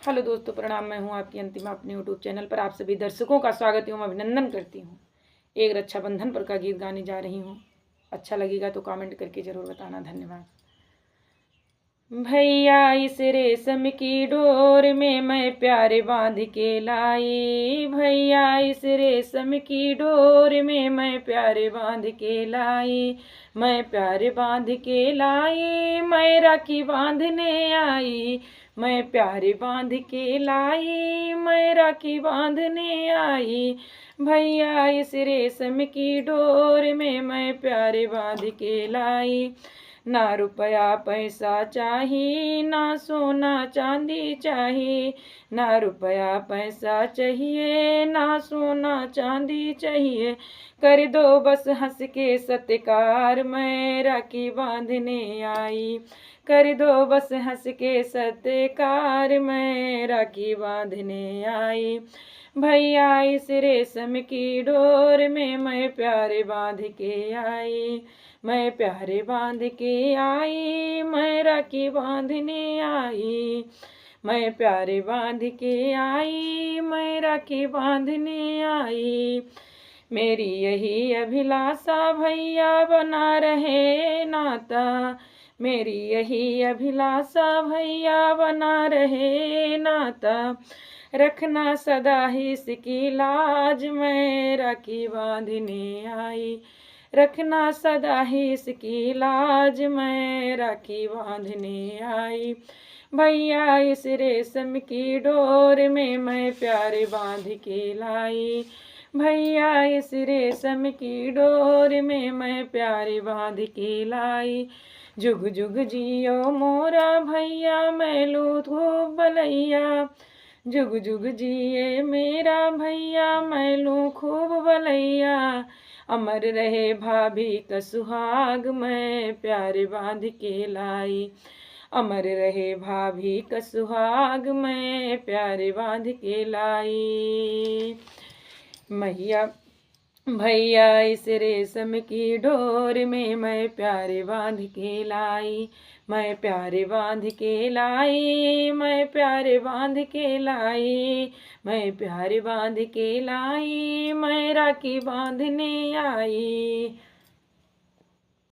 Hello दोस्तों, प्रणाम। मैं हूं आपकी अंतिमा अपने यूट्यूब चैनल पर आप सभी दर्शकों का स्वागत एवं अभिनंदन करती हूं। एक रक्षाबंधन पर का गीत गाने जा रही हूं। अच्छा लगेगा तो कमेंट करके ज़रूर बताना। धन्यवाद। भैया इस रेशम की डोर में मैं प्यार बांध के लाई, भैया इस रेशम की डोर में मैं प्यार बांध के लाई, मैं प्यार बांध के लाई, मैं राखी बांधने आई, मैं प्यार बांध के लाई, मैं राखी बांधने आई, भैया इस रेशम की डोर में मैं प्यार बांध के लाई। ना रुपया पैसा चाहिए, ना सोना चांदी चाहिए, ना रुपया पैसा चाहिए, ना सोना चांदी चाहिए, कर दो बस हंस के सत्कार, मैं राखी बांधने आई, कर दो बस हंस के सत्कार, मैं राखी बांधने आई, भैया इस रेशम की डोर में मैं प्यार बांध के आई, मैं प्यार बांध के आई, मैं राखी बांधने आई, मैं प्यार बांध के आई, मैं राखी बांधने आई, मेरी यही अभिलाषा भैया बना रहे नाता, मेरी यही अभिलाषा भैया बना रहे नाता, रखना सदा ही इसकी लाज, मैं राखी बांधने आई, रखना सदा ही इसकी लाज, मैं राखी बांधने आई, भैया इस रेशम की डोर में मैं प्यार बांध के लाई, भैया इस रेशम की डोर में मैं प्यार बांध के लाई, जुग जुग जियो मोरा भैया मैं लूँ खूब बलैया, जुग जुग जिए मेरा भैया मैं लूँ खूब बलैया, अमर रहे भाभी का सुहाग, मैं प्यार बांध के लाई, अमर रहे भाभी का सुहाग, मैं प्यार बांध के लाई, मैया भैया इस रेशम की डोर में मैं प्यार बांध के लाई, मैं प्यार बांध के लाई, मैं प्यार बांध के लाई, मैं प्यार बांध के लाई, मैं राखी बांधने आई।